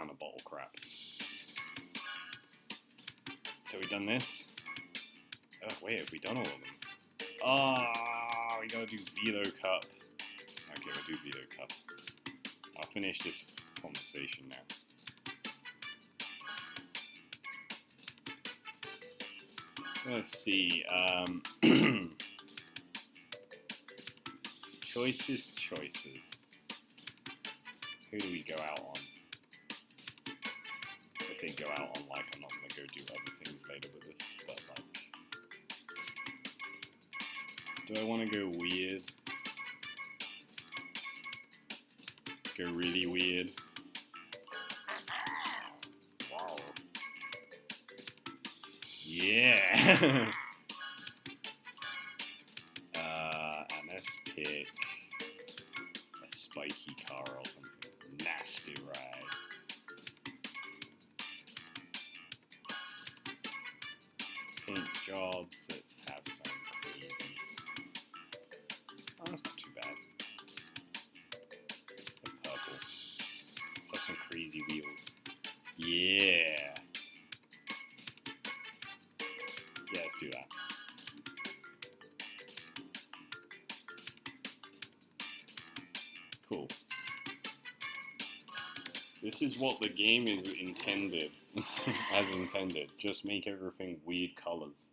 kind of bottle crap. So we've done this. Oh, wait, have we done all of them? Ah, we gotta do Velo Cup. Okay, we'll do Velo Cup. I'll finish this conversation now. Let's see. Choices. Who do we go out on? I say go out on like I'm not going to go do other things later with this, but like... Do I want to go weird? Go really weird? Wow. Yeah! And let's pick a spiky car or something. Nasty ride. Paint jobs, let's have some crazy. Oh, that's not too bad. The purple. Let's have some crazy wheels. Yeah! Yeah, let's do that. Cool. This is what the game is intended, as intended. Just make everything weird colors.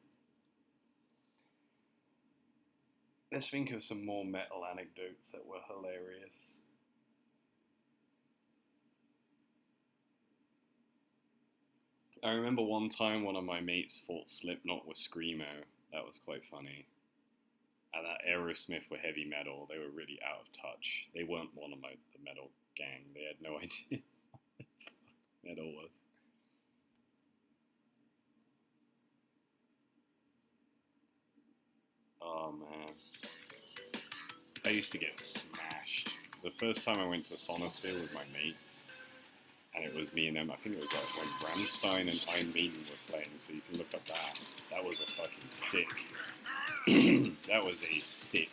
Let's think of some more metal anecdotes that were hilarious. I remember one time one of my mates thought Slipknot was Screamo. That was quite funny. And that Aerosmith were heavy metal. They were really out of touch. They weren't one of the metal gang. They had no idea what metal was. Oh man. I used to get smashed. The first time I went to Sonosphere with my mates, and it was me and them. I think it was like when Rammstein and Iron Maiden were playing, so you can look up that. That was a fucking sick. That was a sick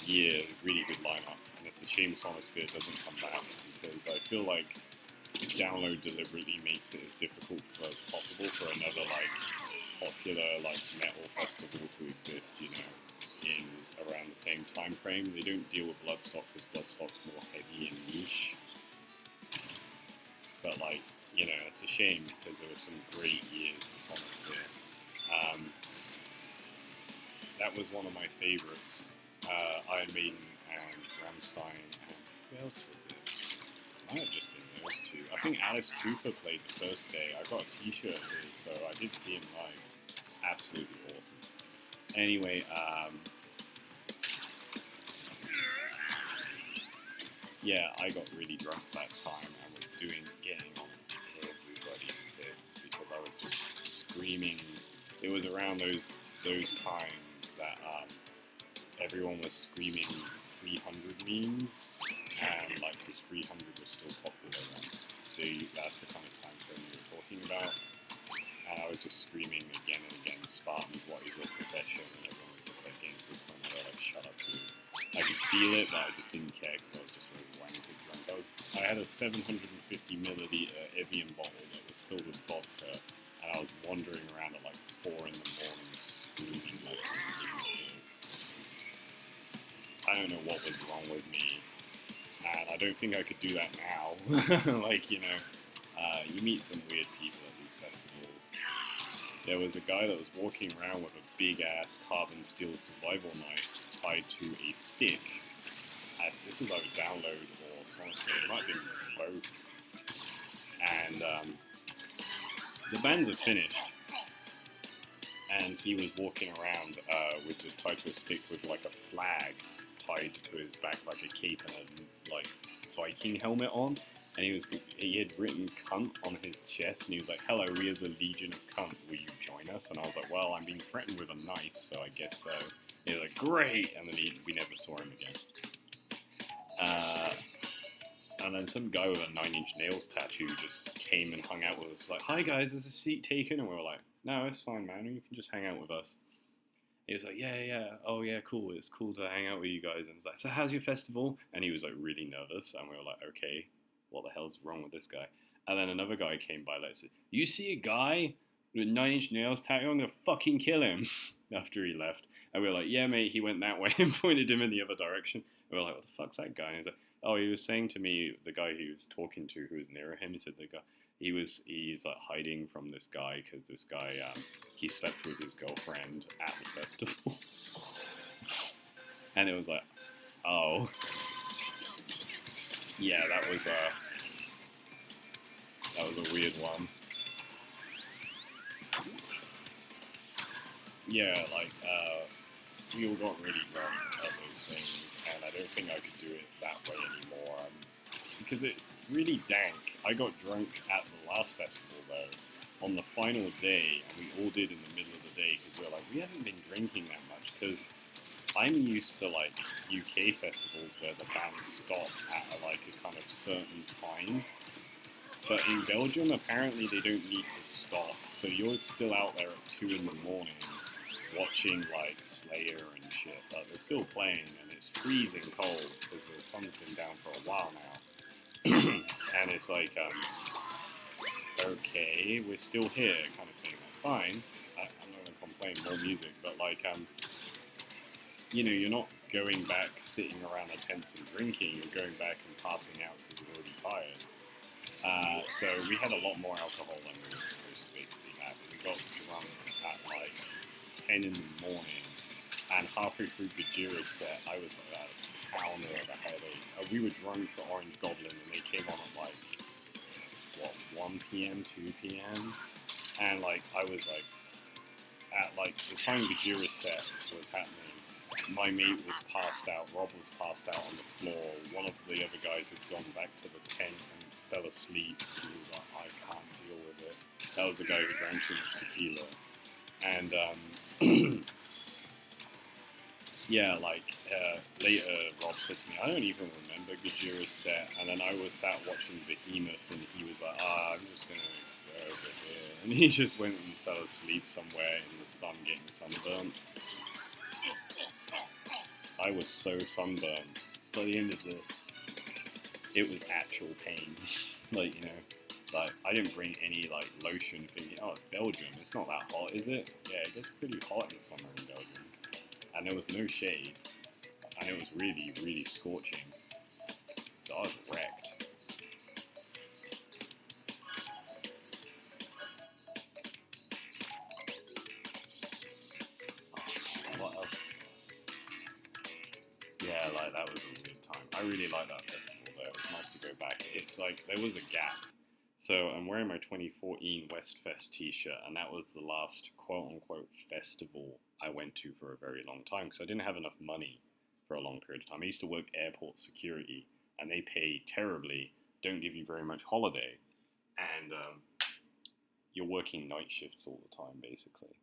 year, really good lineup. And it's a shame Sonosphere doesn't come back, because I feel like Download deliberately makes it as difficult as possible for another like popular like metal festival to exist, you know, in around the same time frame. They don't deal with Bloodstock because Bloodstock's more heavy and niche. But like, you know, it's a shame because there were some great years to Sonosphere. That was one of my favourites. Iron Maiden and Rammstein and who else was it? Might have just been those two. I think Alice Cooper played the first day. I got a t-shirt of his, so I did see him live. Absolutely awesome. Anyway, yeah, I got really drunk that time and was getting on everybody's tits because I was just screaming. It was around those times that everyone was screaming 300 memes, and like this 300 was still popular then. So that's the kind of time frame we were talking about. And I was just screaming again and again, Spartans, what is your profession? And everyone was just like getting to the point where like, shut up, dude. I could feel it, but I just didn't care because I was just very wanted drunk. I had a 750 milliliter Evian bottle that was filled with vodka, and I was wandering around at like 4 in the morning screaming like a lunatic. I don't know what was wrong with me, and I don't think I could do that now. Like, you know, you meet some weird people at these festivals. There was a guy that was walking around with a big-ass carbon steel survival knife tied to a stick. This was either Download or Sonosphere. It might have been both. And the bands are finished. And he was walking around with this tied to a stick with like a flag tied to his back like a cape and a like Viking helmet on. And he had written cunt on his chest, and he was like, hello, we are the Legion of Cunt, will you join us? And I was like, well, I'm being threatened with a knife, so I guess so. He was like, great! And then we never saw him again. And then some guy with a 9 Inch Nails tattoo just came and hung out with us, like, hi guys, is a seat taken? And we were like, no, it's fine, man, you can just hang out with us. He was like, yeah, oh yeah, cool, it's cool to hang out with you guys. And it's like, so how's your festival? And he was like really nervous, and we were like, okay, what the hell's wrong with this guy? And then another guy came by, like, said, you see a guy with 9-inch nails tattooed? I'm gonna fucking kill him. After he left, and we were like, yeah, mate, he went that way, and pointed him in the other direction. And we were like, what the fuck's that guy? And he's like, oh, he was saying to me, the guy he was talking to, who was nearer him, he said the guy, he's like hiding from this guy because this guy, he slept with his girlfriend at the festival. And it was like, oh, yeah, that was a weird one. Yeah, like, we all got really drunk at those things, and I don't think I could do it that way anymore, because it's really dank. I got drunk at the last festival, though, on the final day, and we all did in the middle of the day, because we were like, we haven't been drinking that much, because I'm used to, like, UK festivals where the bands stop at, like, a kind of certain time. But in Belgium, apparently they don't need to stop, so you're still out there at 2 in the morning watching, like, Slayer and shit, but they're still playing, and it's freezing cold, because the sun's been down for a while now. And it's like, okay, we're still here, kind of thing. Like, fine, I'm not going to complain, more music, but, like, you know, you're not going back, sitting around the tents and drinking, you're going back and passing out because you're already tired. So we had a lot more alcohol than we were supposed to basically have. We got drunk at like 10 in the morning, and halfway through Gajira's set, I was like a pounder of a headache. We were drunk for Orange Goblin, and they came on at like, what, 1 p.m., 2 p.m? And like, I was like, at like, the time Gajira's set was happening, my mate was passed out, Rob was passed out on the floor, one of the other guys had gone back to the tent and fell asleep. He was like, I can't deal with it. That was the guy who drank too much tequila. And, yeah, like, later Rob said to me, I don't even remember Gajira's set, and then I was sat watching Behemoth, and he was like, I'm just gonna go over here. And he just went and fell asleep somewhere in the sun getting sunburned. I was so sunburned. By the end of this, it was actual pain. Like, you know, like, I didn't bring any, like, lotion thinking, oh, it's Belgium, it's not that hot, is it? Yeah, it gets pretty hot in the summer in Belgium. And there was no shade. And it was really, really scorching. So I was wrecked. What else? Yeah, like, that was a weird time. I really like that festival, though. It was nice to go back. It's like, there was a gap. So I'm wearing my 2014 Westfest t-shirt, and that was the last quote-unquote festival I went to for a very long time, because I didn't have enough money for a long period of time. I used to work airport security, and they pay terribly, don't give you very much holiday, and you're working night shifts all the time, basically,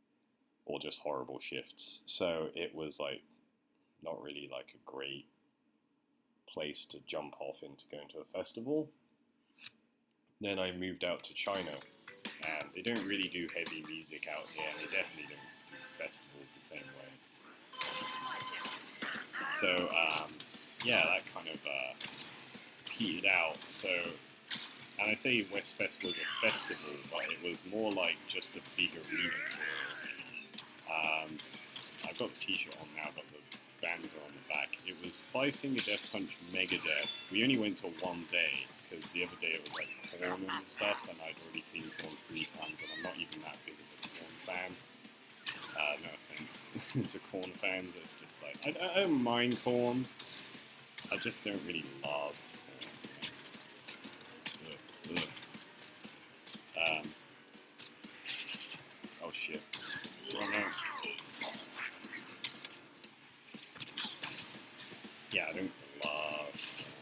or just horrible shifts. So it was, like, not really, like, a great place to jump off into going to a festival. Then I moved out to China, and they don't really do heavy music out here, and they definitely don't do festivals the same way. So, yeah, that kind of petered out. So, and I say Westfest was a festival, but it was more like just a big arena tour. I've got the t-shirt on now, but the bands are on the back. It was Five Finger Death Punch Megadeth. We only went to one day, because the other day it was like Korn and stuff, and I'd already seen Korn 3 times, and I'm not even that big of a Korn fan. No offense to Korn fans, it's just like, I don't mind Korn, I just don't really love Korn. Oh shit. Oh no. Yeah, I don't love Korn.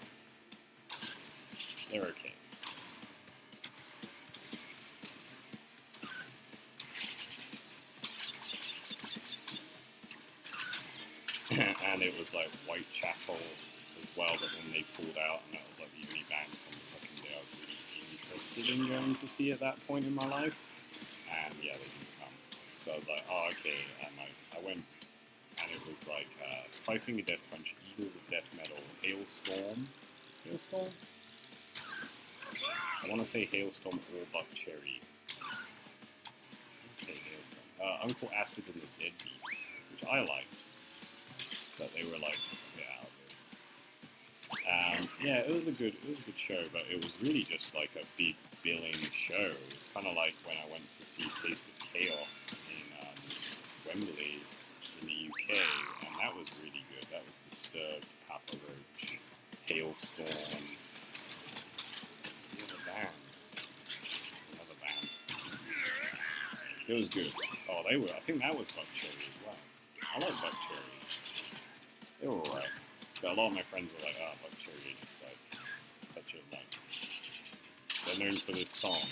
They're okay. And it was like Whitechapel as well, but then they pulled out, and that was like the only band from the second day I was really interested in going to see at that point in my life. And yeah, they didn't come. So I was like, oh, okay. And I went, and it was like Five Finger Death Punch, Eagles of Death Metal, Hailstorm. Hailstorm? want to say Hailstorm or Buckcherry. Let's say Hailstorm. Uncle Acid and the Deadbeats, which I liked, but they were like a bit out of it. Yeah, it was a good show, but it was really just like a big billing show. It's kind of like when I went to see Taste of Chaos in Wembley in the UK, and that was really good. That was Disturbed, Papa Roach, Hailstorm. The other band. Another band. It was good. Oh, they were. I think that was Buckcherry as well. I like Buckcherry. They were alright. But a lot of my friends were like, "Ah, oh, Buckcherry is just like such a like." They're known for this song,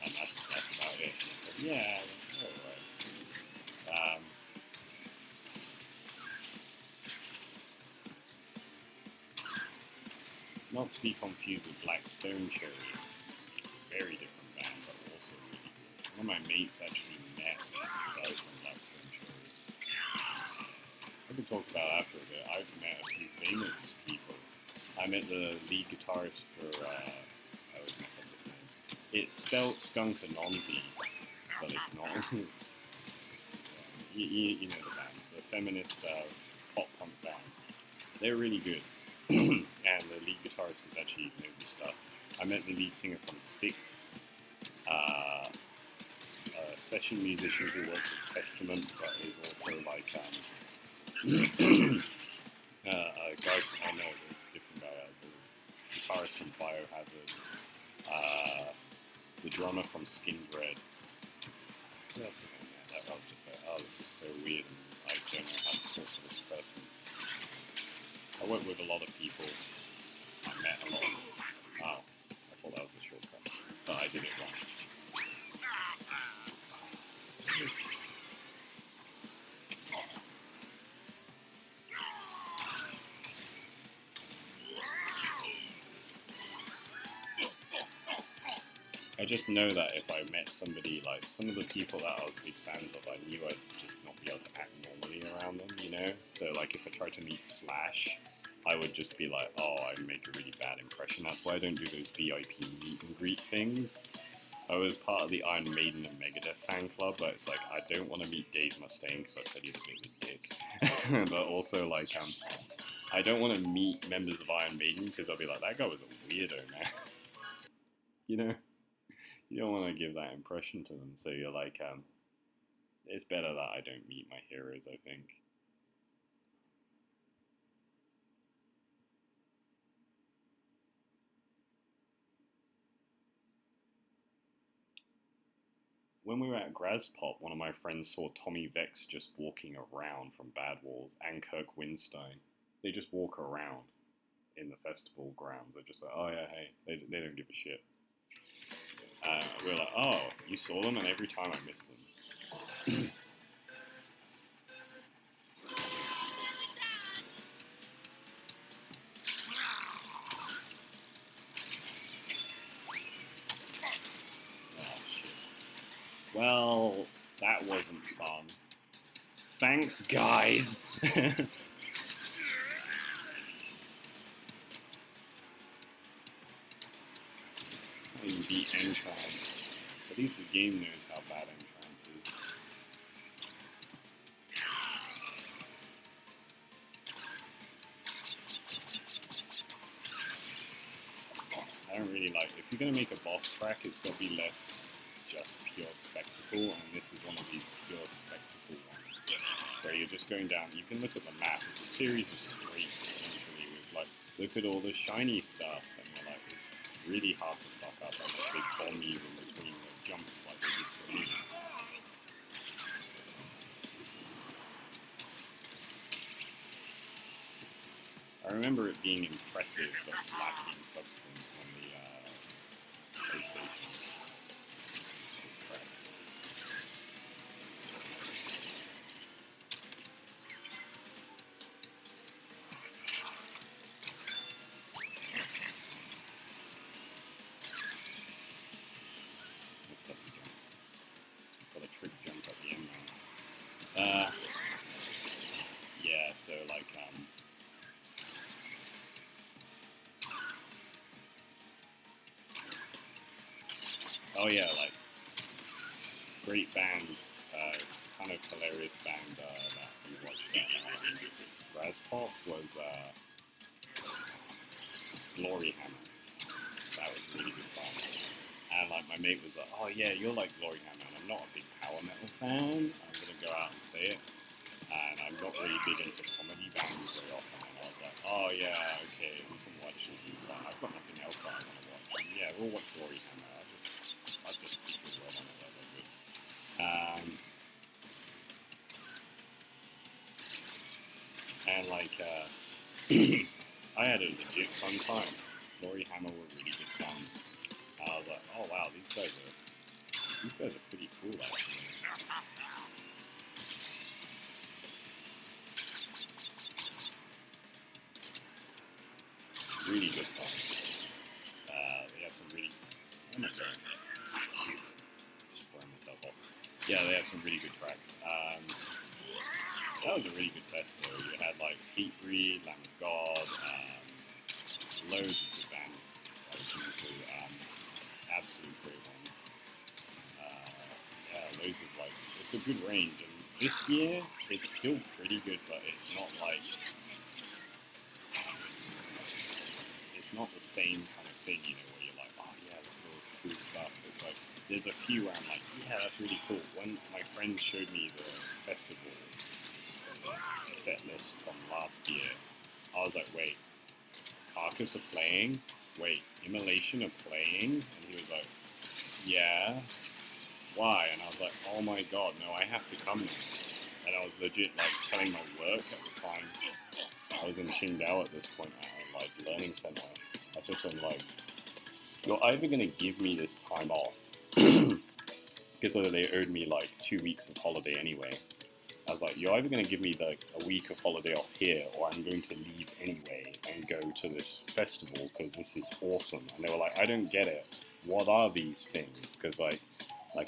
and that's about it. And it's like, yeah, they're alright. Not to be confused with Black Stone Cherry. Very different band, but also really good. One of my mates actually met the guys from Black Stone Cherry. I could talk about after a bit. I've met a few famous people. I met the lead guitarist for, I always mess up his name. It's spelled Skunkanonzi, but it's not. You know the band. The feminist pop punk band. They're really good. And the lead guitarist is actually knows his stuff. I met the lead singer from Sick, a session musician who works with Testament, but is also like a guy. I know there's a different guy. The guitarist from Biohazard, the drummer from Skinbred. What else? That was just like, oh, this is so weird, and I don't know how to talk to this person. I work with a lot of people. I met a lot of them. Oh, I thought that was a shortcut, but I did it wrong. I just know that if I met somebody, like some of the people that I was big fans of, I knew I'd just not be able to act normally around them, you know? So like if I tried to meet Slash, I would just be like, oh, I'd make a really bad impression. That's why I don't do those VIP meet and greet things. I was part of the Iron Maiden and Megadeth fan club, but it's like, I don't want to meet Dave Mustaine because I said he's a bit of a dick. But also, like, I don't want to meet members of Iron Maiden because I'll be like, that guy was a weirdo, man. You know? You don't want to give that impression to them, so you're like, it's better that I don't meet my heroes, I think. When we were at Graspop, one of my friends saw Tommy Vex just walking around from Bad Walls and Kirk Winstein. They just walk around in the festival grounds. They're just like, oh yeah, hey, they don't give a shit. We're like, oh, you saw them, and every time I miss them. Well, that wasn't fun. Thanks, guys. You beat Entrance. At least the game knows how bad Entrance is. I don't really like. If you're gonna make a boss track, it's gotta be less just pure spectacle, and this is one of these pure spectacle ones where you're just going down. You can look at the map. It's a series of streets essentially with like, look at all the shiny stuff, and you're like, it's really hard to fuck up, and a big bomb you in between the jumps like they used to me. I remember it being impressive but lacking substance on the PlayStation. It's crap. What's that jump? Got a trick jump at the end now. Yeah, so like oh yeah, like great band, kind of hilarious band that we watched at Raspop was Glory Hammer. That was really good fun. And like my mate was like, oh yeah, you're like Glory Hammer, and I'm not a big power metal fan. I'm gonna go out and say it. And I'm not really big into comedy bands very often. And I was like, oh yeah, okay, we can watch it. But I've got nothing else that I want to watch. And yeah, we'll watch Glory Hammer. I'll just keep it well on it. They're good. And like, I had a legit fun time. Glory Hammer were really good fun. I was like, oh wow, these guys are pretty cool actually. Really good fun. They have some really. Oh my god. Just throwing myself off. Yeah, they have some really good tracks. That was a really good fest though. You had like Heat Breed, Lamb of God, loads of good bands. That was usually absolute great ones. Yeah, loads of like, it's a good range. And this year, it's still pretty good, but it's not like, it's not the same kind of thing, you know, where you're like, oh yeah, look at all this cool stuff. It's like, there's a few where I'm like, yeah, that's really cool. When my friend showed me the festival set list from last year, I was like, wait, Carcass are playing? Wait, Immolation are playing? And he was like, yeah. Why? And I was like, oh my god, no, I have to come now. And I was legit like telling my work at the time. I was in Qingdao at this point at like learning center. I said to him like, you're either gonna give me this time off because they owed me like 2 weeks of holiday anyway. I was like, you're either going to give me like a week of holiday off here, or I'm going to leave anyway and go to this festival because this is awesome. And they were like, I don't get it. What are these things? Because like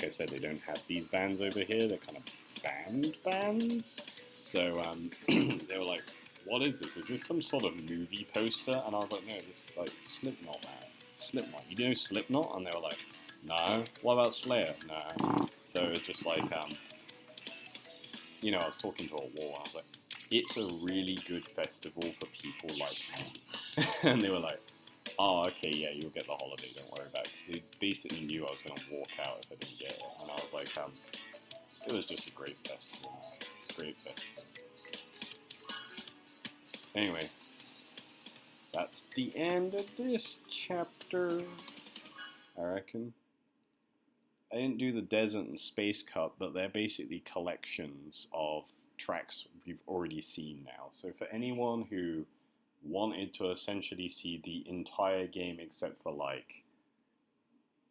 I said, they don't have these bands over here. They're kind of band bands. So they were like, what is this? Is this some sort of movie poster? And I was like, no, this is like Slipknot, man. Slipknot. You know Slipknot? And they were like, no. What about Slayer? No. So it was just like, you know, I was talking to a wall. I was like, it's a really good festival for people like me. And they were like, oh, okay, yeah, you'll get the holiday, don't worry about it. Because they basically knew I was going to walk out if I didn't get it. And I was like, it was just a great festival. Great festival. Anyway, that's the end of this chapter, I reckon. I didn't do the Desert and Space Cup, but they're basically collections of tracks we've already seen now. So for anyone who wanted to essentially see the entire game except for like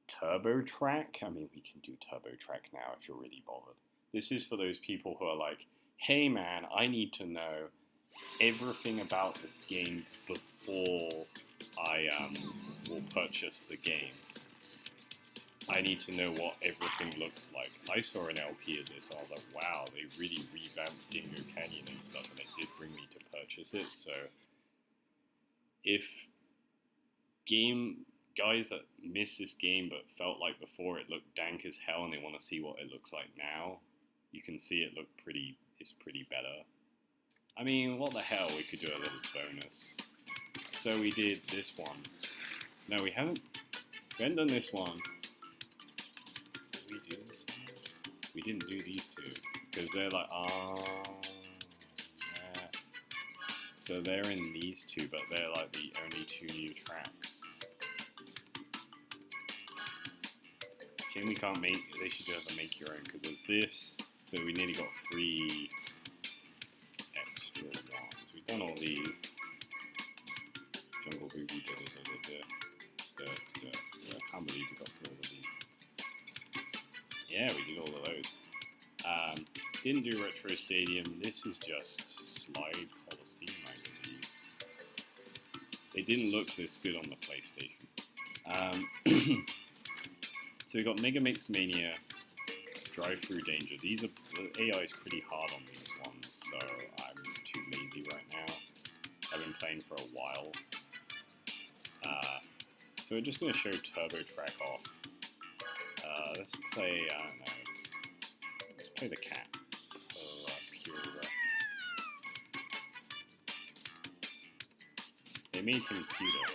Turbo Track, I mean, we can do Turbo Track now if you're really bothered. This is for those people who are like, hey man, I need to know everything about this game before I will purchase the game. I need to know what everything looks like. I saw an LP of this and I was like, wow, they really revamped Dingo Canyon and stuff, and it did bring me to purchase it. So if guys that miss this game but felt like before it looked dank as hell and they want to see what it looks like now, you can see it it's pretty better. I mean, what the hell, we could do a little bonus. So we did this one. No, we haven't done this one. We do this one? We didn't do these two because they're like, yeah. So they're in these two, but they're like the only two new tracks. Shame we can't make. They should just make your own because there's this. So we nearly got 3 extra ones. We've done all these. Jungle Boogie, I can't believe we got through all of these. Yeah, we did all of those. Didn't do Retro Stadium. This is just Slide Coliseum, I believe. They didn't look this good on the PlayStation. So we got Mega Mix Mania, Drive Through Danger. The AI is pretty hard on these ones, so I'm too lazy right now. I've been playing for a while. So we're just going to show Turbo Track off. Let's play, I don't know, let's play the cat for pure... They made him cuter.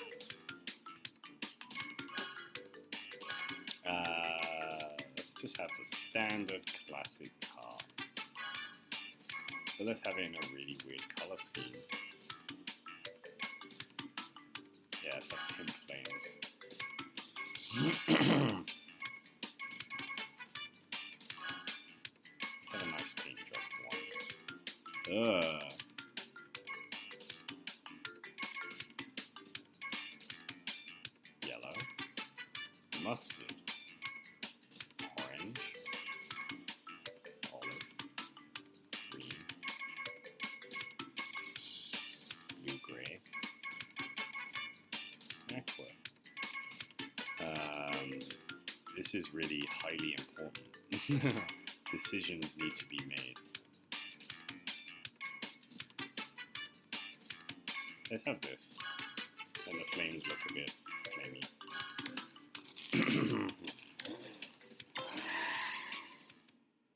Let's just have the standard classic car. But let's have it in a really weird color scheme. Yeah, let's have pink flames. Had a nice paint job for once. Yellow. Mustard. Orange. Olive. Green. Blue-gray. Aqua. This is really highly important. Decisions need to be made. Let's have this. And the flames look a bit flamey.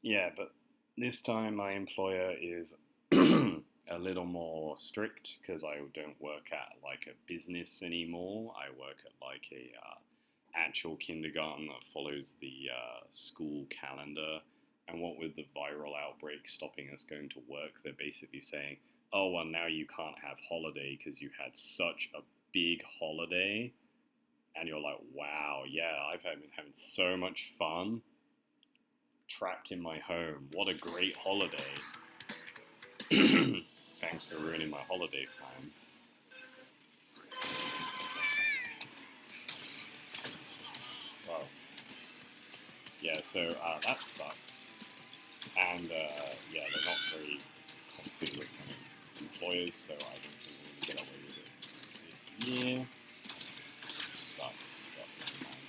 Yeah, but this time my employer is a little more strict because I don't work at like a business anymore. I work at like a actual kindergarten that follows the school calendar. And what with the viral outbreak stopping us going to work, they're basically saying, oh, well, now you can't have holiday because you had such a big holiday. And you're like, wow, yeah, I've been having so much fun trapped in my home. What a great holiday. Thanks for ruining my holiday plans. Wow. Yeah, so that sucks. And yeah, they're not very considerate kind of employers, so I don't think we're going to get away with it this year. Sucks, but never mind.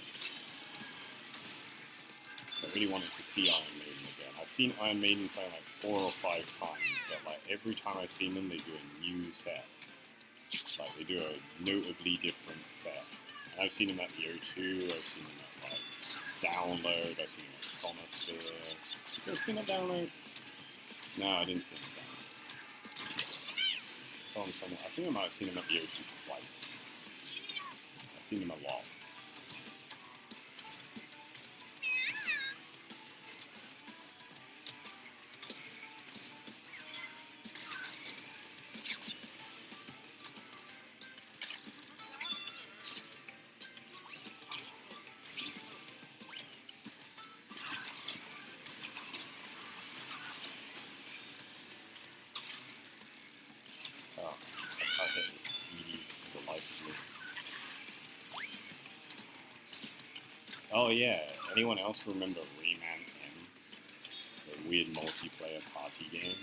I really wanted to see Iron Maiden again. I've seen Iron Maiden something like 4 or 5 times, but like every time I've seen them, they do a new set. Like they do a notably different set. And I've seen them at the O2, I've seen them at like Download, I've seen them at Sonosphere. Did I see them at Download? No, I didn't see them at Download. I think I might have seen them at the O2 twice. I've seen them a lot. Oh, I hit the speedies for the life of me. Oh yeah, anyone else remember Rayman M? The weird multiplayer party game?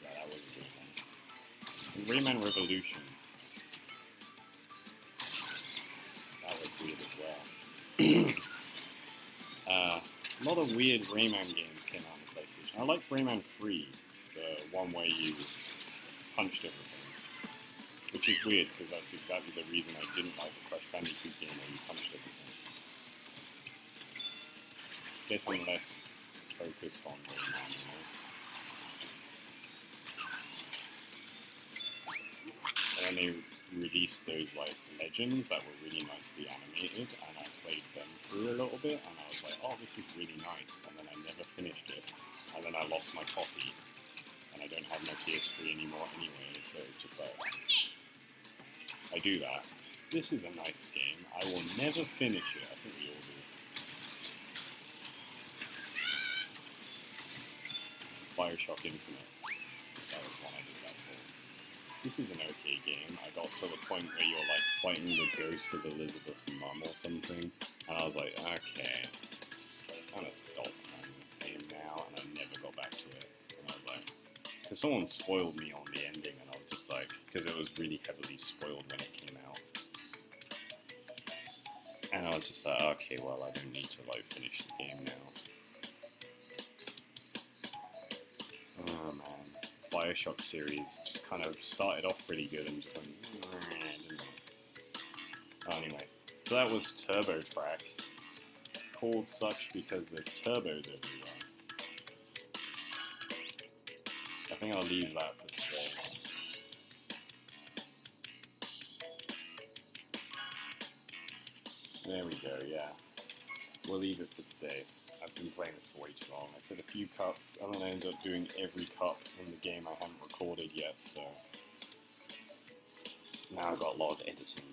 Yeah, that was a good one. And Rayman Revolution. That was weird as well. A lot of weird Rayman games came out on the PlayStation. I like Rayman 3, the one where you punched everything. Which is weird, because that's exactly the reason I didn't like the Crash Bandicoot game where you punched everything. Guess I'm less focused on Rayman, you know? And then they released those, like, Legends that were really nicely animated, and I played them through a little bit, and I was like, oh, this is really nice, and then I never finished it, and then I lost my copy, and I don't have my PS3 anymore anyway, so it's just like, I do that. This is a nice game, I will never finish it, I think we all do. Bioshock Infinite, that was one I did that for. This is an okay game. I got to the point where you're like fighting the ghost of Elizabeth's mum or something, and I was like, okay, I kind of stopped playing this game now, and I never got back to it. And I was like, because someone spoiled me on the ending, and I was just like, because it was really heavily spoiled when it came out. And I was just like, okay, well, I don't need to like finish the game now. Oh man, Bioshock series just kind of started off pretty good and just went, didn't it? Oh, anyway, So that was Turbo Track, called such because there's turbos everywhere. I think I'll leave that for today. There we go, yeah. We'll leave it for today. I've been playing this for way too long. I said a few cups, and then I ended up doing every cup in the game I haven't recorded yet, so now I've got a lot of editing